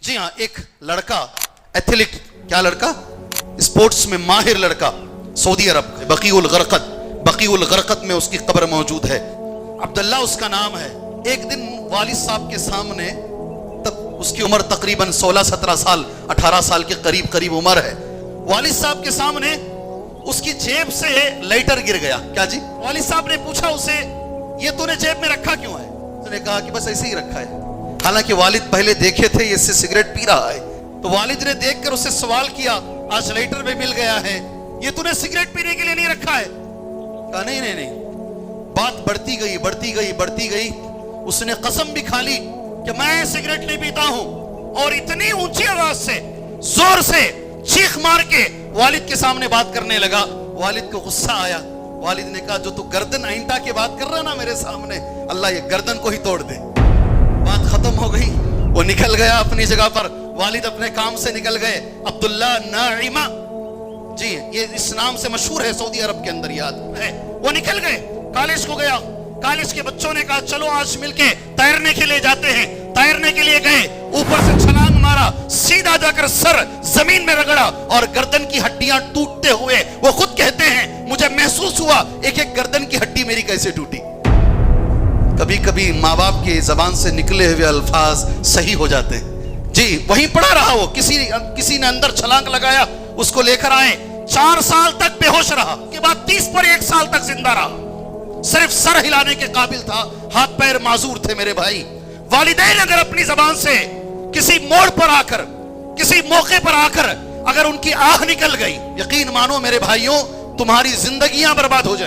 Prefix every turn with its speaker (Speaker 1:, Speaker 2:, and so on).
Speaker 1: जी हाँ, एक लड़का एथलीट, क्या लड़का, स्पोर्ट्स में माहिर लड़का, सऊदी अरब बकीउल गरकत में उसकी कब्र मौजूद है। अब्दुल्ला उसका नाम है। एक दिन वालिद साहब के सामने, तब उसकी उम्र तकरीबन 16-17 साल 18 साल के करीब उम्र है। वालिद साहब के सामने उसकी जेब से लाइटर गिर गया। क्या जी? वालिद साहब ने पूछा उसे, ये तूने जेब में रखा क्यों है? उसने कहा कि बस ऐसे ही रखा है। हालांकि वालिद पहले देखे थे ये इससे सिगरेट पी रहा है, तो वालिद ने देखकर उससे सवाल किया, आज लाइटर में मिल गया है, ये तूने सिगरेट पीने के लिए नहीं रखा है? कहा नहीं। बात बढ़ती गई। उसने कसम भी खा ली कि मैं सिगरेट नहीं पीता हूं, और इतनी ऊंची आवाज से, जोर से चीख मार के वालिद के सामने बात करने लगा। वालिद को गुस्सा आया। वालिद ने कहा, जो तू गर्दन ऐंठा के बात कर रहा ना मेरे सामने, अल्लाह ये गर्दन को ही तोड़ दे। बात खत्म हो गई, वो निकल गया अपनी जगह पर, वालिद अपने काम से निकल गए। अब्दुल्ला नाइमा जी, ये इस नाम से मशहूर है सऊदी अरब के अंदर, याद है। वो निकल गए, कॉलेज को गया। कॉलेज के बच्चों ने कहा चलो आज मिलके तैरने के लिए जाते हैं। तैरने के लिए गए, ऊपर से छलांग मारा, सीधा जाकर सर जमीन में रगड़ा और गर्दन की हड्डियां टूटते हुए वो खुद कहते हैं, मुझे महसूस हुआ एक एक गर्दन की हड्डी मेरी कैसे टूटी। कभी कभी माँ बाप की जबान से निकले हुए अल्फाज सही हो जाते हैं जी। वहीं पड़ा रहा वो, किसी ने अंदर छलांग लगाया, उसको लेकर आए। 4 साल तक बेहोश रहा, के बाद 30 पर 1 साल तक जिंदा रहा। सिर्फ सर हिलाने के काबिल था, हाथ पैर माजूर थे मेरे भाई। वालिदैन अगर अपनी जबान से किसी मोड़ पर आकर, किसी मौके पर आकर अगर उनकी आह निकल गई, यकीन मानो मेरे भाइयों, तुम्हारी जिंदगियां बर्बाद हो जाए।